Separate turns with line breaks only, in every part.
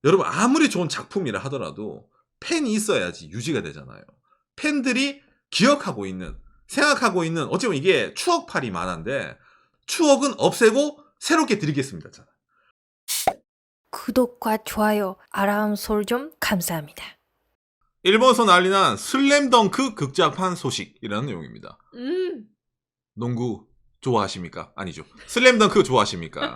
여러분 아무리 좋은 작품이라 하더라도 팬이 있어야지 유지가 되잖아요. 팬들이 기억하고 있는, 생각하고 있는 어찌 보면 이게 추억팔이 만화인데 추억은 없애고 새롭게 드리겠습니다.
구독과 좋아요, 알람 설정 감사합니다.
일본에서 난리난 슬램덩크 극장판 소식이라는 내용입니다. 농구 좋아하십니까? 아니죠. 슬램덩크 좋아하십니까?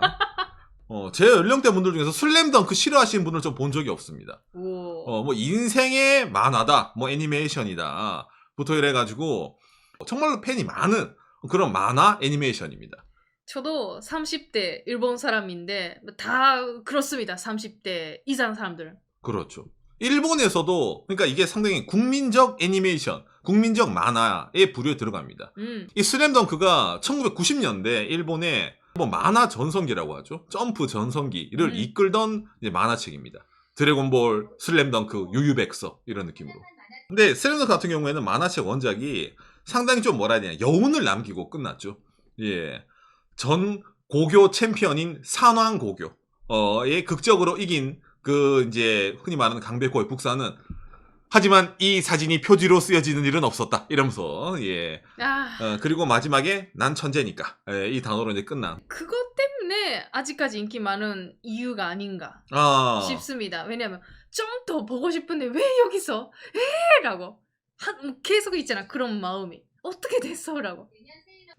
제 연령대 분들 중에서 슬램덩크 싫어하시는 분을 좀 본 적이 없습니다. 뭐 인생의 만화다, 뭐 애니메이션이다 부터 이래가지고 정말로 팬이 많은 그런 만화 애니메이션입니다.
저도 30대 일본 사람인데 다 그렇습니다. 30대 이상 사람들은.
그렇죠. 일본에서도 그러니까 이게 상당히 국민적 애니메이션, 국민적 만화의 부류에 들어갑니다. 이 슬램덩크가 1990년대 일본의 뭐 만화 전성기라고 하죠. 점프 전성기를 이끌던 이제 만화책입니다. 드래곤볼, 슬램덩크, 유유백서 이런 느낌으로. 근데 슬램덩크 같은 경우에는 만화책 원작이 상당히 좀 뭐라 해야 되냐, 여운을 남기고 끝났죠. 예, 전 고교 챔피언인 산왕고교의 극적으로 이긴 그 이제 흔히 말하는 강백호의 북사는 하지만 이 사진이 표지로 쓰여지는 일은 없었다 이러면서 그리고 마지막에 난 천재니까 이 단어로 이제 끝난.
그것 때문에 아직까지 인기 많은 이유가 아닌가 싶습니다. 왜냐하면 좀 더 보고 싶은데 왜 여기서 라고 계속 있잖아. 그런 마음이 어떻게 됐어 라고.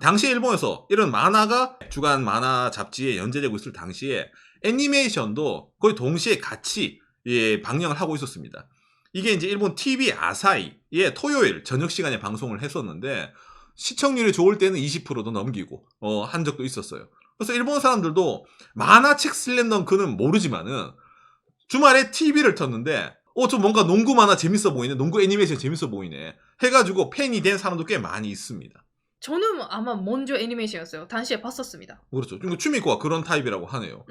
당시 일본에서 이런 만화가 주간 만화 잡지에 연재되고 있을 당시에 애니메이션도 거의 동시에 같이 방영을 하고 있었습니다. 이게 이제 일본 TV 아사히의 토요일 저녁 시간에 방송을 했었는데 시청률이 좋을 때는 20%도 넘기고 한 적도 있었어요. 그래서 일본 사람들도 만화책 슬램덩크는 모르지만은 주말에 TV를 켰는데 좀 뭔가 농구 만화 재밌어 보이네, 농구 애니메이션 재밌어 보이네 해가지고 팬이 된 사람도 꽤 많이 있습니다.
저는 아마 먼저 애니메이션이었어요. 당시에 봤었습니다.
그렇죠. 그리고 추미코가 그런 타입이라고 하네요.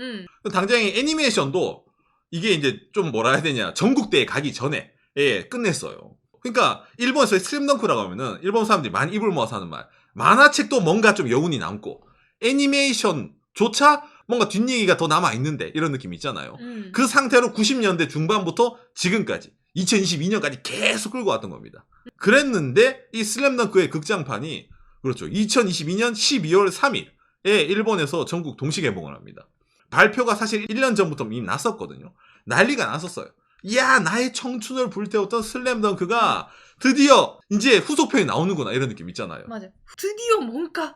당장 애니메이션도 이게 이제 좀 뭐라 해야 되냐, 전국대회 가기 전에 끝냈어요. 그러니까 일본에서 슬램덩크라고 하면은 일본 사람들이 많이 입을 모아서 하는 말, 만화책도 뭔가 좀 여운이 남고 애니메이션조차 뭔가 뒷얘기가 더 남아있는데 이런 느낌이 있잖아요. 그 상태로 90년대 중반부터 지금까지 2022년까지 계속 끌고 왔던 겁니다. 그랬는데 이 슬램덩크의 극장판이 그렇죠, 2022년 12월 3일에 일본에서 전국 동시 개봉을 합니다. 발표가 사실 1년 전부터 이미 났었거든요. 난리가 났었어요. 이야, 나의 청춘을 불태웠던 슬램덩크가 드디어 이제 후속편이 나오는구나 이런 느낌 있잖아요.
맞아. 드디어 뭔가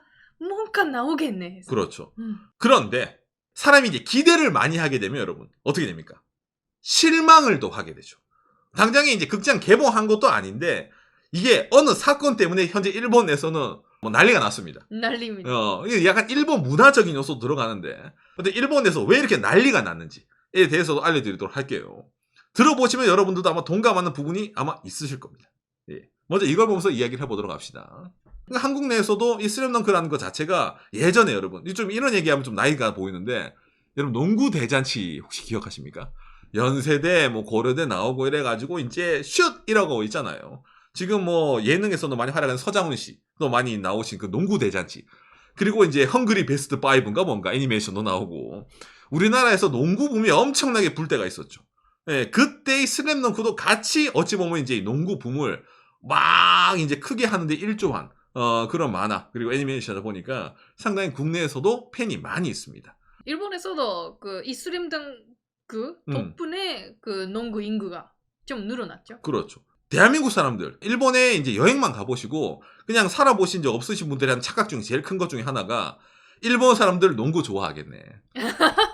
나오겠네 해서.
그렇죠. 그런데 사람이 이제 기대를 많이 하게 되면 여러분 어떻게 됩니까? 실망을 또 하게 되죠. 당장에 이제 극장 개봉한 것도 아닌데 이게 어느 사건 때문에 현재 일본에서는 뭐 난리가 났습니다.
난리입니다.
이게 약간 일본 문화적인 요소 들어가는데, 근데 일본에서 왜 이렇게 난리가 났는지에 대해서도 알려드리도록 할게요. 들어보시면 여러분들도 아마 동감하는 부분이 아마 있으실 겁니다. 먼저 이걸 보면서 이야기를 해보도록 합시다. 한국 내에서도 이 슬램덩크라는 것 자체가 예전에 여러분, 좀 이런 얘기하면 좀 나이가 보이는데, 여러분 농구 대잔치 혹시 기억하십니까? 연세대, 뭐 고려대 나오고 이래가지고 이제 슛! 이라고 있잖아요. 지금 뭐 예능에서도 많이 활약한 서장훈 씨도 많이 나오신 그 농구 대잔치. 그리고 이제 헝그리 베스트 5인가 뭔가 애니메이션도 나오고. 우리나라에서 농구 붐이 엄청나게 불 때가 있었죠. 그때의 슬램덩크도 같이 어찌 보면 이제 농구 붐을 막 이제 크게 하는데 일조한 그런 만화 그리고 애니메이션을 보니까 상당히 국내에서도 팬이 많이 있습니다.
일본에서도 그 이 슬램덩크 덕분에 그 농구 인구가 좀 늘어났죠.
그렇죠. 대한민국 사람들 일본에 이제 여행만 가보시고 그냥 살아보신 적 없으신 분들이 한 착각 중에 제일 큰 것 중에 하나가 일본 사람들 농구 좋아하겠네.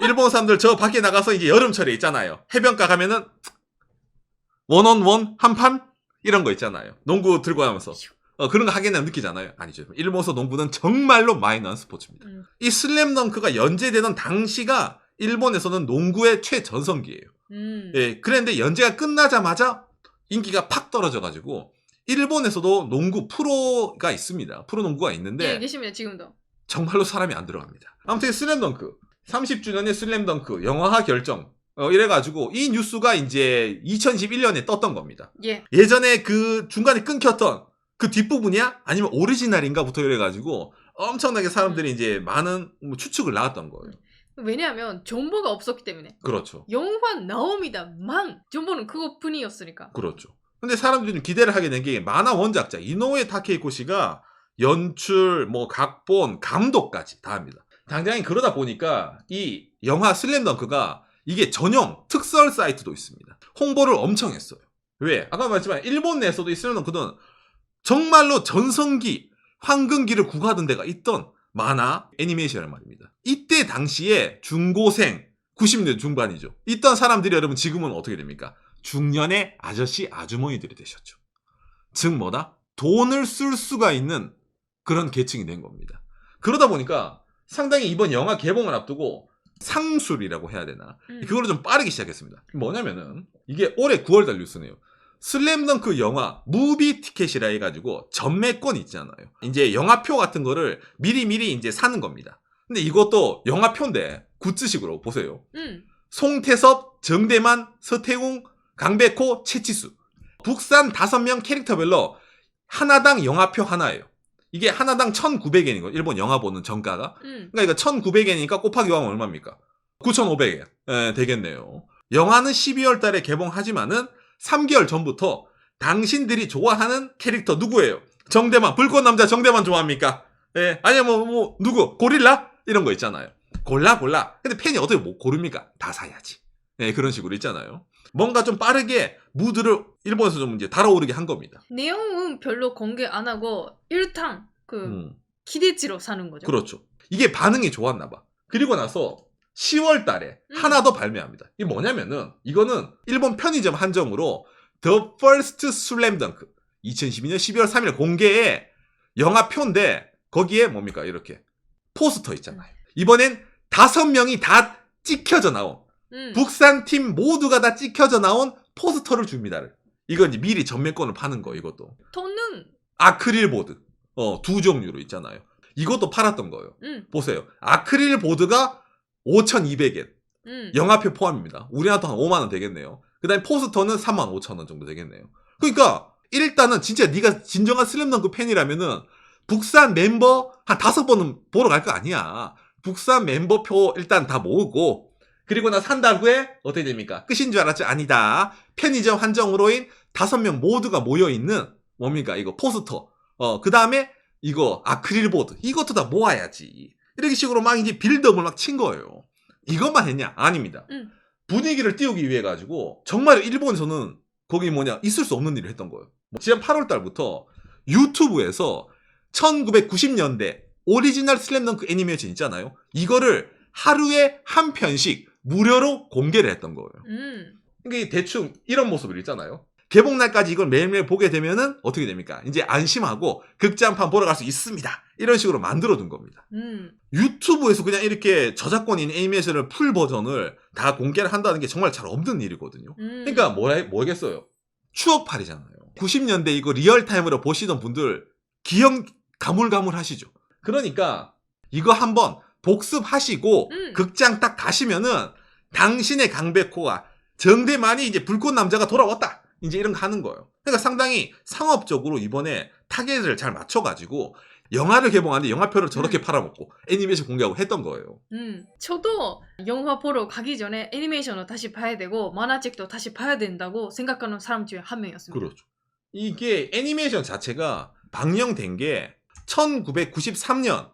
일본 사람들 저 밖에 나가서 이제 여름철에 있잖아요. 해변가 가면은 원온원 한판 이런 거 있잖아요. 농구 들고 가면서 그런 거 하겠나 느끼잖아요. 아니죠. 일본에서 농구는 정말로 마이너한 스포츠입니다. 이 슬램덩크가 연재되던 당시가 일본에서는 농구의 최전성기예요. 그런데 연재가 끝나자마자 인기가 팍 떨어져가지고 일본에서도 농구 프로가 있습니다. 프로 농구가 있는데
계십니다. 지금도.
정말로 사람이 안 들어갑니다. 아무튼 슬램덩크 30주년의 슬램덩크 영화화 결정 이래가지고 이 뉴스가 이제 2011년에 떴던 겁니다. 예전에 그 중간에 끊겼던 그 뒷부분이야? 아니면 오리지널인가 부터 이래가지고 엄청나게 사람들이 이제 많은 추측을 나왔던 거예요.
왜냐하면 정보가 없었기 때문에.
그렇죠.
영화 나옵니다만 정보는 그것뿐이었으니까.
그렇죠. 근데 사람들이 좀 기대를 하게 된 게 만화 원작자 이노우에 타케이코 씨가 연출, 뭐 각본, 감독까지 다 합니다. 당장에 그러다 보니까 이 영화 슬램덩크가 이게 전용 특설 사이트도 있습니다. 홍보를 엄청 했어요. 왜? 아까 말했지만 일본 내에서도 이 슬램덩크는 정말로 전성기, 황금기를 구가하던 데가 있던 만화 애니메이션이란 말입니다. 이때 당시에 중고생, 90년대 중반이죠. 있던 사람들이 여러분 지금은 어떻게 됩니까? 중년의 아저씨, 아주머니들이 되셨죠. 즉 뭐다? 돈을 쓸 수가 있는 그런 계층이 된 겁니다. 그러다 보니까 상당히 이번 영화 개봉을 앞두고 상술이라고 해야 되나? 그거를 좀 빠르게 시작했습니다. 뭐냐면은 이게 올해 9월달 뉴스네요. 슬램덩크 영화 무비 티켓이라 해가지고 전매권 있잖아요. 이제 영화표 같은 거를 미리 이제 사는 겁니다. 근데 이것도 영화표인데 굿즈식으로 보세요. 송태섭, 정대만, 서태웅, 강백호, 최치수. 북산 5명 캐릭터별로 하나당 영화표 하나예요. 이게 하나당 1,900엔이고 일본 영화 보는 정가가. 그러니까 이거 1,900엔이니까 곱하기 하면 얼마입니까? 9,500엔 되겠네요. 영화는 12월 달에 개봉하지만은 3개월 전부터 당신들이 좋아하는 캐릭터 누구예요? 정대만, 불꽃 남자 정대만 좋아합니까? 예, 아니면 뭐 누구? 고릴라? 이런 거 있잖아요. 골라. 근데 팬이 어떻게 뭐 고릅니까? 다 사야지. 예, 그런 식으로 있잖아요. 뭔가 좀 빠르게 무드를 일본에서 좀 이제 달아오르게 한 겁니다.
내용은 별로 공개 안 하고 일단 기대치로 사는 거죠.
그렇죠. 이게 반응이 좋았나 봐. 그리고 나서 10월 달에 하나 더 발매합니다. 이게 뭐냐면은 이거는 일본 편의점 한정으로 The First Slam Dunk 2012년 12월 3일 공개의 영화표인데 거기에 뭡니까? 이렇게 포스터 있잖아요. 이번엔 5명이 다 찍혀져 나온 북산 팀 모두가 다 찍혀져 나온 포스터를 줍니다. 이건 이제 미리 전매권을 파는 거 이것도.
돈은
아크릴 보드 2종류로 있잖아요. 이것도 팔았던 거예요. 보세요. 아크릴 보드가 5,200엔. 영화표 포함입니다. 우리나라도 한 5만 원 되겠네요. 그 다음에 포스터는 3만 5천 원 정도 되겠네요. 그러니까 일단은 진짜 네가 진정한 슬램덩크 팬이라면은 북산 멤버 한 5번은 보러 갈 거 아니야. 북산 멤버표 일단 다 모으고 그리고 나 산 다음에 어떻게 됩니까? 끝인 줄 알았지? 아니다. 편의점 한정으로인 5명 모두가 모여있는 뭡니까? 이거 포스터. 그 다음에 이거 아크릴 보드. 이것도 다 모아야지. 이렇게 식으로 막 이제 빌드업을 막 친 거예요. 이것만 했냐? 아닙니다. 분위기를 띄우기 위해 가지고 정말 일본에서는 거기 있을 수 없는 일을 했던 거예요. 지난 8월 달부터 유튜브에서 1990년대 오리지널 슬램덩크 애니메이션 있잖아요. 이거를 하루에 한 편씩 무료로 공개를 했던 거예요. 그러니까 대충 이런 모습을 있잖아요. 개봉날까지 이걸 매일매일 보게 되면은 어떻게 됩니까? 이제 안심하고 극장판 보러 갈 수 있습니다. 이런 식으로 만들어둔 겁니다. 유튜브에서 그냥 이렇게 저작권인 애니메이션을 풀 버전을 다 공개를 한다는 게 정말 잘 없는 일이거든요. 그러니까 뭐겠어요? 추억팔이잖아요. 90년대 이거 리얼타임으로 보시던 분들 기억 가물가물하시죠. 그러니까 이거 한번 복습하시고 극장 딱 가시면은 당신의 강백호가 정대만이 이제 불꽃 남자가 돌아왔다. 이제 이런 거 하는 거예요. 그러니까 상당히 상업적으로 이번에 타겟을 잘 맞춰가지고 영화를 개봉하는데 영화표를 저렇게 팔아먹고 애니메이션 공개하고 했던 거예요.
저도 영화 보러 가기 전에 애니메이션을 다시 봐야 되고 만화책도 다시 봐야 된다고 생각하는 사람 중에 한 명이었습니다.
그렇죠. 이게 애니메이션 자체가 방영된 게 1993년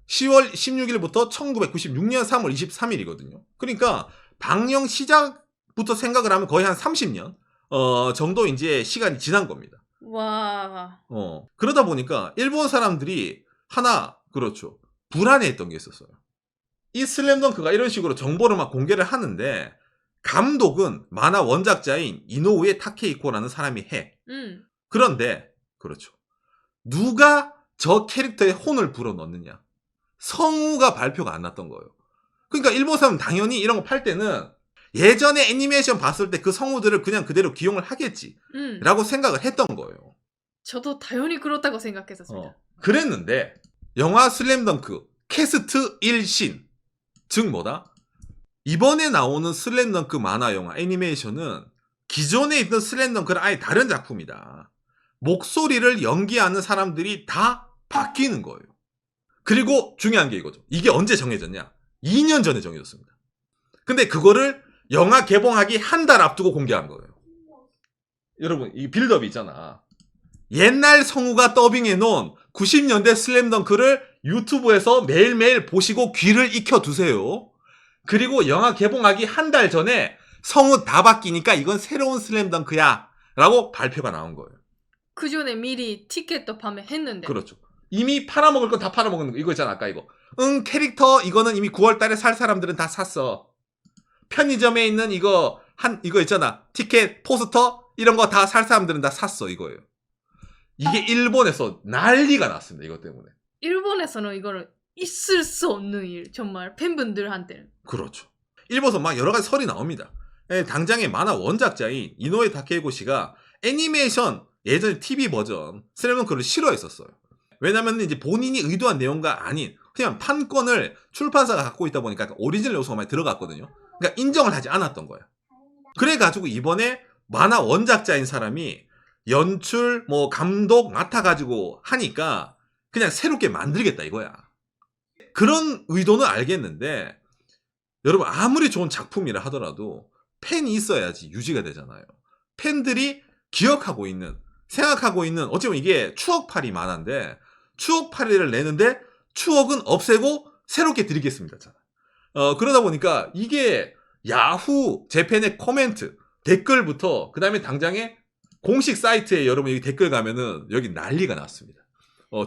10월 16일부터 1996년 3월 23일이거든요. 그러니까 방영 시작부터 생각을 하면 거의 한 30년 정도 이제 시간이 지난 겁니다.
와.
그러다 보니까 일본 사람들이 하나 그렇죠. 불안해했던 게 있었어요. 이 슬램덩크가 이런 식으로 정보를 막 공개를 하는데 감독은 만화 원작자인 이노우에 타케이코라는 사람이 해. 그런데 그렇죠. 누가 저 캐릭터에 혼을 불어넣느냐. 성우가 발표가 안 났던 거예요. 그러니까 일본 사람은 당연히 이런 거 팔 때는 예전에 애니메이션 봤을 때 그 성우들을 그냥 그대로 기용을 하겠지 라고 생각을 했던 거예요.
저도 당연히 그렇다고 생각했었습니다.
그랬는데 영화 슬램덩크 캐스트 1신 즉 뭐다? 이번에 나오는 슬램덩크 만화 영화 애니메이션은 기존에 있던 슬램덩크는 아예 다른 작품이다. 목소리를 연기하는 사람들이 다 바뀌는 거예요. 그리고 중요한 게 이거죠. 이게 언제 정해졌냐? 2년 전에 정해졌습니다. 근데 그거를 영화 개봉하기 한 달 앞두고 공개한 거예요. 여러분, 이 빌드업이 있잖아. 옛날 성우가 더빙해 놓은 90년대 슬램덩크를 유튜브에서 매일매일 보시고 귀를 익혀두세요. 그리고 영화 개봉하기 한 달 전에 성우 다 바뀌니까 이건 새로운 슬램덩크야 라고 발표가 나온 거예요.
그 전에 미리 티켓도 밤에 했는데.
그렇죠. 이미 팔아먹을 건 다 팔아먹는 거. 이거 있잖아, 아까 이거. 캐릭터 이거는 이미 9월 달에 살 사람들은 다 샀어. 편의점에 있는 이거 있잖아. 티켓, 포스터 이런 거 다 살 사람들은 다 샀어, 이거예요. 이게 일본에서 난리가 났습니다, 이것 때문에.
일본에서는 이거는 있을 수 없는 일. 정말 팬분들한테는.
그렇죠. 일본에서 막 여러 가지 설이 나옵니다. 당장의 만화 원작자인 이노에 다케이고 씨가 애니메이션 예전에 TV 버전 슬램덩크를 싫어했었어요. 왜냐면 이제 본인이 의도한 내용과 아닌 그냥 판권을 출판사가 갖고 있다 보니까 오리지널 요소가 많이 들어갔거든요. 그러니까 인정을 하지 않았던 거예요. 그래가지고 이번에 만화 원작자인 사람이 연출, 감독 맡아가지고 하니까 그냥 새롭게 만들겠다 이거야. 그런 의도는 알겠는데 여러분 아무리 좋은 작품이라 하더라도 팬이 있어야지 유지가 되잖아요. 팬들이 기억하고 있는, 생각하고 있는 어찌보면 이게 추억팔이 만화인데 추억팔이를 내는데 추억은 없애고 새롭게 드리겠습니다. 그러다 보니까 이게 야후 재팬의 코멘트, 댓글부터 그 다음에 당장에 공식 사이트에 여러분 여기 댓글 가면은 여기 난리가 났습니다.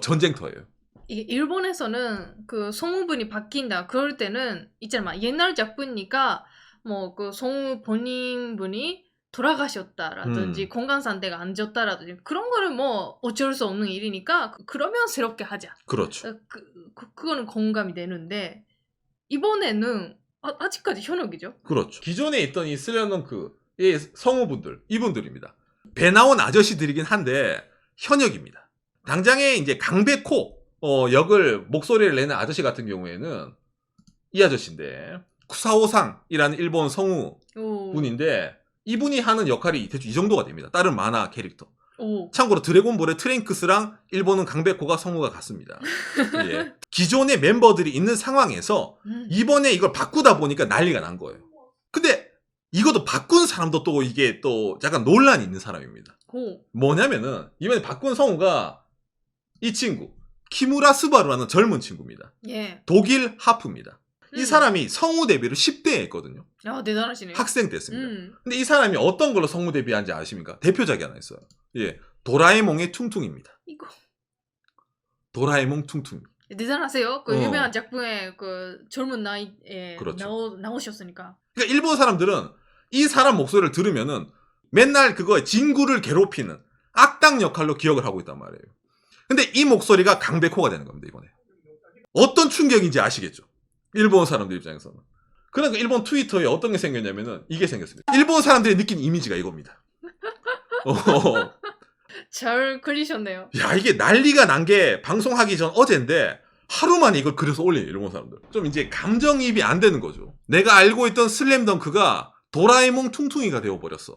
전쟁터예요.
이게 일본에서는 그 성우분이 바뀐다. 그럴 때는 있잖아. 옛날 작품이니까 그 성우 본인분이 돌아가셨다라든지 건강 상태가 안 좋다라든지 그런 거는 어쩔 수 없는 일이니까 그러면 새롭게 하자.
그렇죠.
그거는 공감이 되는데 이번에는 아직까지 현역이죠.
그렇죠. 기존에 있던 이 슬램덩크의 성우분들 이분들입니다. 배 나온 아저씨들이긴 한데 현역입니다. 당장에 이제 강백호 역을 목소리를 내는 아저씨 같은 경우에는 이 아저씨인데 쿠사오상이라는 일본 성우 분인데 이분이 하는 역할이 대충 이 정도가 됩니다. 다른 만화 캐릭터. 참고로 드래곤볼의 트랭크스랑 일본은 강백호가 성우가 같습니다. 예. 기존의 멤버들이 있는 상황에서 이번에 이걸 바꾸다 보니까 난리가 난 거예요. 근데 이것도 바꾼 사람도 또 이게 또 약간 논란이 있는 사람입니다. 뭐냐면은 이번에 바꾼 성우가 이 친구 키무라 스바루라는 젊은 친구입니다.
예.
독일 하프입니다. 이 사람이 성우 데뷔를 10대에 했거든요.
아, 대단하시네요.
학생 때였습니다. 근데 이 사람이 어떤 걸로 성우 데뷔한지 아십니까? 대표작이 하나 있어요. 예, 도라에몽의 퉁퉁입니다.
이거
도라에몽 퉁퉁.
대단하세요. 그 유명한 작품에 그 젊은 나이에
그렇죠.
나오셨으니까.
그러니까 일본 사람들은 이 사람 목소리를 들으면은 맨날 그거 진구를 괴롭히는 악당 역할로 기억을 하고 있단 말이에요. 근데 이 목소리가 강백호가 되는 겁니다, 이번에. 어떤 충격인지 아시겠죠? 일본 사람들 입장에서는. 그러니까 일본 트위터에 어떤 게 생겼냐면은 이게 생겼습니다. 일본 사람들이 느낀 이미지가 이겁니다.
잘 걸리셨네요.
야, 이게 난리가 난 게 방송하기 전 어제인데 하루 만에 이걸 그려서 올려요, 일본 사람들. 좀 이제 감정이입이 안 되는 거죠. 내가 알고 있던 슬램덩크가 도라에몽 퉁퉁이가 되어버렸어.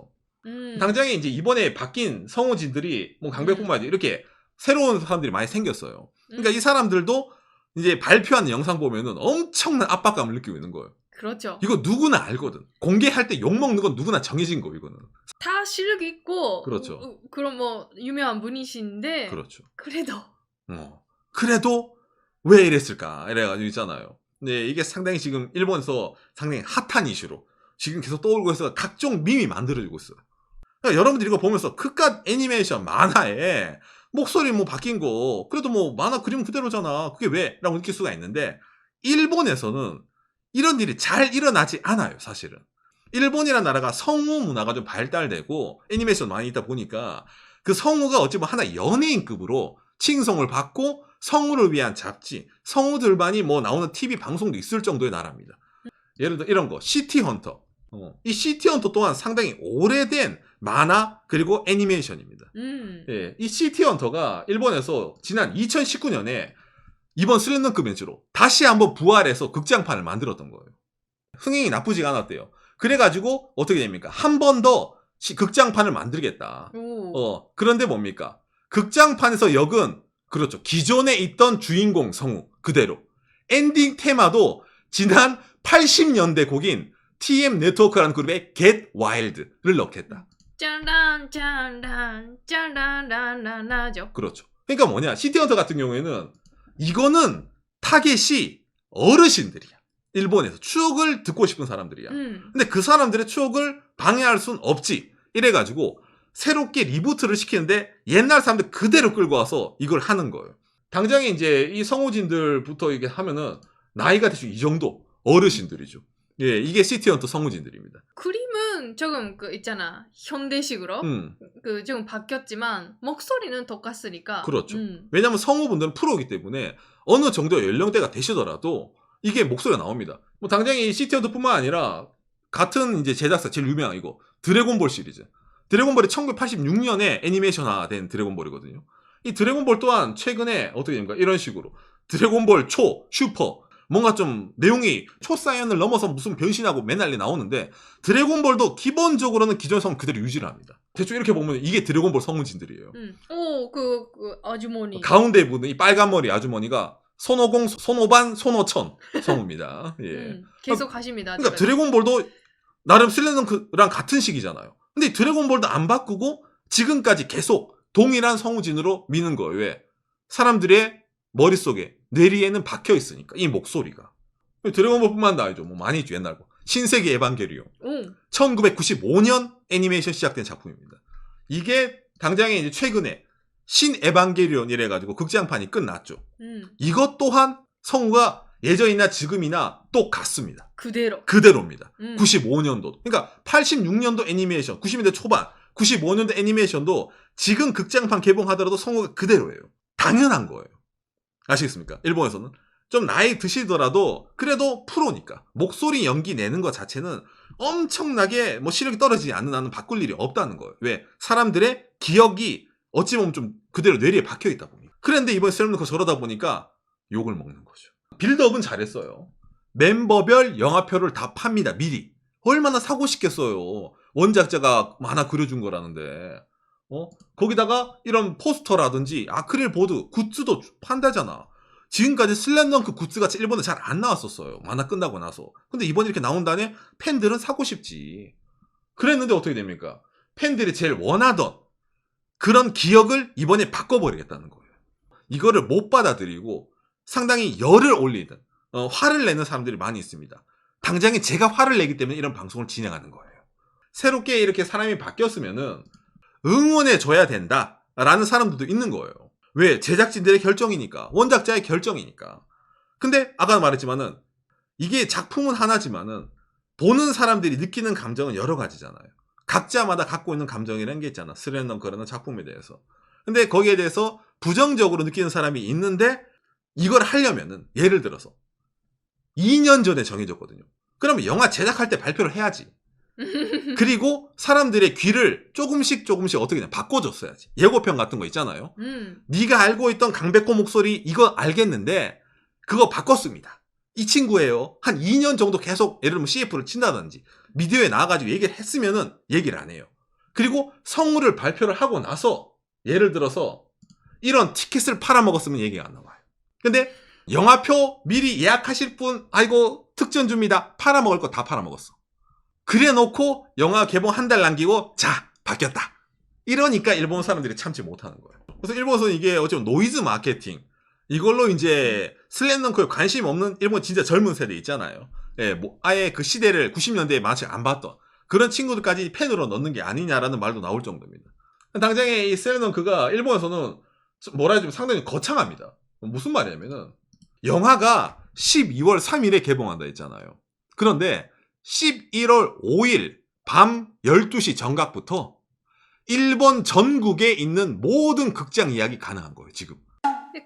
당장에 이제 이번에 바뀐 성우진들이 강백호만 이렇게 새로운 사람들이 많이 생겼어요. 그러니까 이 사람들도 이제 발표하는 영상 보면은 엄청난 압박감을 느끼고 있는 거예요.
그렇죠.
이거 누구나 알거든. 공개할 때 욕먹는 건 누구나 정해진 거, 이거는.
다 실력 있고.
그렇죠.
그럼 유명한 분이신데.
그렇죠.
그래도
왜 이랬을까? 이래가지고 있잖아요. 네, 이게 상당히 지금 일본에서 상당히 핫한 이슈로 지금 계속 떠오르고 있어서 각종 밈이 만들어지고 있어요. 그러니까 여러분들이 이거 보면서 그깟 애니메이션 만화에 목소리 바뀐 거 그래도 만화 그림 그대로잖아. 그게 왜? 라고 느낄 수가 있는데 일본에서는 이런 일이 잘 일어나지 않아요, 사실은. 일본이라는 나라가 성우 문화가 좀 발달되고 애니메이션 많이 있다 보니까 그 성우가 어찌 보면 하나 연예인급으로 칭송을 받고 성우를 위한 잡지, 성우들만이 나오는 TV 방송도 있을 정도의 나라입니다. 예를 들어 이런 거, 시티헌터. 이 시티헌터 또한 상당히 오래된 만화 그리고 애니메이션입니다. 예, 이 시티헌터가 일본에서 지난 2019년에 이번 슬램덩크 벤츠로 다시 한번 부활해서 극장판을 만들었던 거예요. 흥행이 나쁘지가 않았대요. 그래가지고 어떻게 됩니까? 한 번 더 극장판을 만들겠다. 그런데 뭡니까? 극장판에서 역은 그렇죠. 기존에 있던 주인공 성우 그대로. 엔딩 테마도 지난 80년대 곡인 TM 네트워크라는 그룹의 Get Wild를 넣겠다.
짠란 짠란 짠란란란라죠.
그렇죠. 그러니까 뭐냐, 시티헌터 같은 경우에는 이거는 타겟이 어르신들이야. 일본에서 추억을 듣고 싶은 사람들이야. 근데 그 사람들의 추억을 방해할 순 없지. 이래가지고 새롭게 리부트를 시키는데 옛날 사람들 그대로 끌고 와서 이걸 하는 거예요. 당장에 이제 이 성우진들부터 이게 하면은 나이가 대충 이 정도 어르신들이죠. 예, 이게 시티헌터 성우진들입니다.
그림은 조금 그 있잖아 현대식으로 그 조금 바뀌었지만 목소리는 똑같으니까.
그렇죠. 왜냐하면 성우분들은 프로이기 때문에 어느 정도 연령대가 되시더라도 이게 목소리가 나옵니다. 뭐 당장에 이 시티헌터뿐만 아니라 같은 이제 제작사 제일 유명한 이거 드래곤볼 시리즈. 드래곤볼이 1986년에 애니메이션화된 드래곤볼이거든요. 이 드래곤볼 또한 최근에 어떻게 됩니까? 이런 식으로 드래곤볼 초, 슈퍼 뭔가 좀 내용이 초사이언을 넘어서 무슨 변신하고 맨날 나오는데 드래곤볼도 기본적으로는 기존 성우 그대로 유지를 합니다. 대충 이렇게 보면 이게 드래곤볼 성우진들이에요.
그 아주머니.
가운데 분은 이 빨간 머리 아주머니가 손오공, 손오반, 손오천 성우입니다. 예.
계속 하십니다.
그러니까 드래곤볼도 나름 슬램덩크랑 같은 시기잖아요. 근데 드래곤볼도 안 바꾸고 지금까지 계속 동일한 성우진으로 미는 거예요. 왜? 사람들의 머릿속에 뇌리에는 박혀 있으니까 이 목소리가. 드래곤볼뿐만 아니죠. 뭐 많이 있죠. 옛날 거. 신세계 에반게리온. 1995년 애니메이션 시작된 작품입니다. 이게 당장에 이제 최근에 신 에반게리온 이래가지고 극장판이 끝났죠. 이것 또한 성우가 예전이나 지금이나 똑같습니다. 그대로입니다. 95년도. 그러니까 86년도 애니메이션, 90년대 초반, 95년도 애니메이션도 지금 극장판 개봉하더라도 성우가 그대로예요. 당연한 거예요. 아시겠습니까? 일본에서는. 좀 나이 드시더라도 그래도 프로니까 목소리 연기 내는 것 자체는 엄청나게 뭐 시력이 떨어지지 않는 한은 바꿀 일이 없다는 거예요. 왜? 사람들의 기억이 어찌 보면 좀 그대로 뇌리에 박혀 있다 보니. 그런데 이번에 슬램덩크 저러다 보니까 욕을 먹는 거죠. 빌드업은 잘했어요. 멤버별 영화표를 다 팝니다. 미리. 얼마나 사고 싶겠어요. 원작자가 만화 그려준 거라는데. 거기다가 이런 포스터라든지 아크릴 보드, 굿즈도 판다잖아. 지금까지 슬램덩크 굿즈가 일본에 잘 안 나왔었어요. 만화 끝나고 나서. 근데 이번에 이렇게 나온다네 팬들은 사고 싶지. 그랬는데 어떻게 됩니까? 팬들이 제일 원하던 그런 기억을 이번에 바꿔버리겠다는 거예요. 이거를 못 받아들이고 상당히 열을 올리는, 화를 내는 사람들이 많이 있습니다. 당장에 제가 화를 내기 때문에 이런 방송을 진행하는 거예요. 새롭게 이렇게 사람이 바뀌었으면은 응원해줘야 된다라는 사람들도 있는 거예요. 왜? 제작진들의 결정이니까. 원작자의 결정이니까. 근데 아까 말했지만은 이게 작품은 하나지만은 보는 사람들이 느끼는 감정은 여러 가지잖아요. 각자마다 갖고 있는 감정이라는 게 있잖아. 슬램덩크라는 작품에 대해서. 근데 거기에 대해서 부정적으로 느끼는 사람이 있는데 이걸 하려면은 예를 들어서 2년 전에 정해졌거든요. 그러면 영화 제작할 때 발표를 해야지. 그리고 사람들의 귀를 조금씩 어떻게 바꿔줬어야지. 예고편 같은 거 있잖아요. 네가 알고 있던 강백호 목소리 이거 알겠는데 그거 바꿨습니다. 이 친구예요. 한 2년 정도 계속 예를 들면 CF를 친다든지 미디어에 나와가지고 얘기를 했으면은 얘기를 안 해요. 그리고 성우를 발표를 하고 나서 예를 들어서 이런 티켓을 팔아먹었으면 얘기가 안 나와요. 근데 영화표 미리 예약하실 분 아이고 특전 줍니다. 팔아먹을 거 다 팔아먹었어. 그래 놓고 영화 개봉 한 달 남기고 자 바뀌었다. 이러니까 일본 사람들이 참지 못하는 거예요. 그래서 일본에서는 이게 어쩌면 노이즈 마케팅 이걸로 이제 슬램덩크에 관심 없는 일본 진짜 젊은 세대 있잖아요. 예, 뭐 아예 그 시대를 90년대에 마치 안 봤던 그런 친구들까지 팬으로 넣는 게 아니냐라는 말도 나올 정도입니다. 당장에 이 슬램덩크가 일본에서는 뭐라 해주면 상당히 거창합니다. 무슨 말이냐면은 영화가 12월 3일에 개봉한다 했잖아요. 그런데 11월 5일 밤 12시 정각부터 일본 전국에 있는 모든 극장 예약이 가능한 거예요, 지금.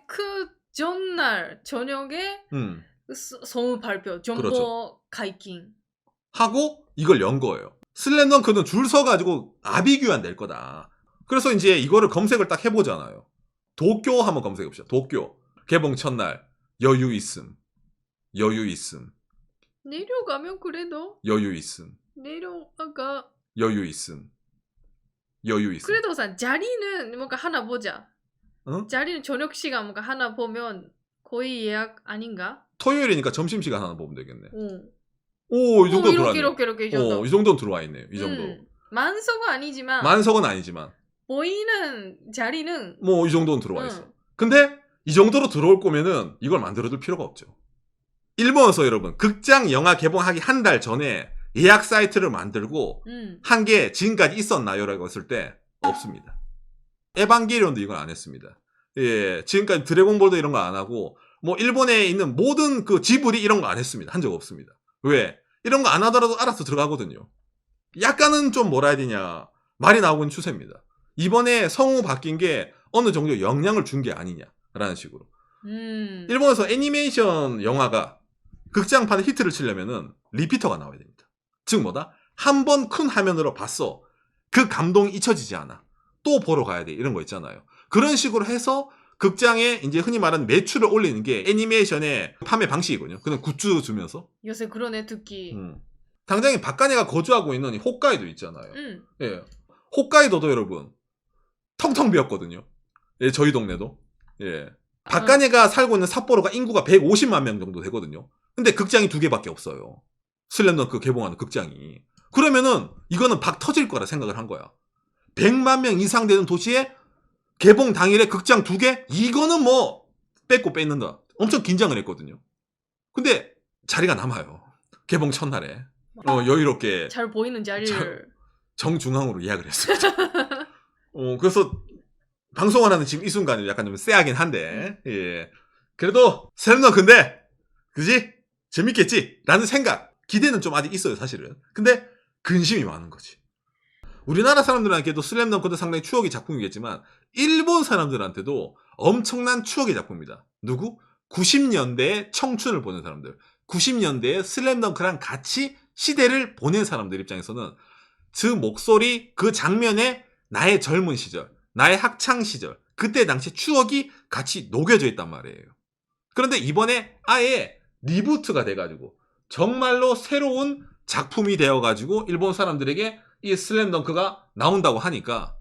그 전날 저녁에 성우 발표, 정보
그렇죠.
解禁
하고 이걸 연 거예요. 슬램덩크는 줄 서가지고 아비규환 될 거다. 그래서 이제 이거를 검색을 딱 해보잖아요. 도쿄 한번 검색해봅시다. 도쿄 개봉 첫날 여유 있음.
내려가면 그래도
여유 있음.
내려가
여유 있음.
그래도 자리는 뭔가 하나 보자.
응?
자리는 저녁 시간 뭔가 하나 보면 거의 예약 아닌가?
토요일이니까 점심시간 하나 보면 되겠네.
오.
오, 이 정도
이렇게
들어왔네.
이렇게 이 정도.
이 정도는 들어와 있네요. 이 정도.
만석은 아니지만
만석은 아니지만
보이는 자리는
뭐 이 정도는 들어와 있어. 근데 이 정도로 들어올 거면은 이걸 만들어둘 필요가 없죠. 일본에서 여러분 극장 영화 개봉하기 한 달 전에 예약 사이트를 만들고 한 게 지금까지 있었나요? 라고 했을 때 없습니다. 에반게리온도 이건 안 했습니다. 예, 지금까지 드래곤볼도 이런 거 안 하고 뭐 일본에 있는 모든 그 지브리 이런 거 안 했습니다. 한 적 없습니다. 왜? 이런 거 안 하더라도 알아서 들어가거든요. 약간은 좀 뭐라 해야 되냐 말이 나오고 있는 추세입니다. 이번에 성우 바뀐 게 어느 정도 영향을 준 게 아니냐라는 식으로. 일본에서 애니메이션 영화가 극장판에 히트를 치려면은 리피터가 나와야 됩니다. 즉 뭐다? 한 번 큰 화면으로 봤어. 그 감동이 잊혀지지 않아. 또 보러 가야 돼. 이런 거 있잖아요. 그런 식으로 해서 극장에 이제 흔히 말하는 매출을 올리는 게 애니메이션의 판매 방식이거든요. 그냥 굿즈 주면서.
요새 그런 애 듣기.
당장에 박간혜가 거주하고 있는 이 홋카이도 있잖아요. 예. 홋카이도도 여러분 텅텅 비었거든요. 예, 저희 동네도. 예. 박간혜가 살고 있는 삿포로가 인구가 150만 명 정도 되거든요. 근데 극장이 2개밖에 없어요. 슬램덩크 개봉하는 극장이. 그러면은 이거는 박 터질 거라 생각을 한 거야. 100만 명 이상 되는 도시에 개봉 당일에 극장 2개? 이거는 뭐 뺏고 뺏는다. 엄청 긴장을 했거든요. 근데 자리가 남아요. 개봉 첫날에. 여유롭게
잘 보이는 자리를
정중앙으로 예약을 했습니다. 그래서 방송을 하는 지금 이 순간이 약간 좀 쎄하긴 한데, 예. 그래도 슬램덩크 근데 그지? 재밌겠지? 라는 생각, 기대는 좀 아직 있어요, 사실은. 근데 근심이 많은 거지. 우리나라 사람들한테도 슬램덩크도 상당히 추억의 작품이겠지만 일본 사람들한테도 엄청난 추억의 작품입니다. 누구? 90년대의 청춘을 보낸 사람들. 90년대에 슬램덩크랑 같이 시대를 보낸 사람들 입장에서는 그 목소리, 그 장면에 나의 젊은 시절, 나의 학창 시절, 그때 당시 추억이 같이 녹여져 있단 말이에요. 그런데 이번에 아예 리부트가 돼가지고 정말로 새로운 작품이 되어가지고 일본 사람들에게 이 슬램덩크가 나온다고 하니까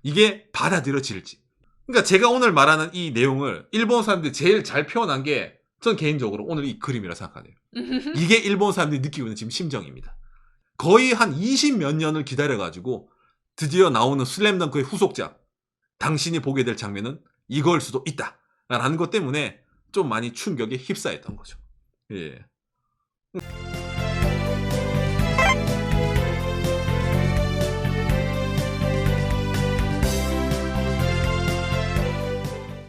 이게 받아들여질지. 그러니까 제가 오늘 말하는 이 내용을 일본 사람들이 제일 잘 표현한 게 전 개인적으로 오늘 이 그림이라 생각하네요. 이게 일본 사람들이 느끼고 있는 지금 심정입니다. 거의 한 20몇 년을 기다려가지고 드디어 나오는 슬램덩크의 후속작, 당신이 보게 될 장면은 이걸 수도 있다 라는 것 때문에 좀 많이 충격에 휩싸였던 거죠. 예.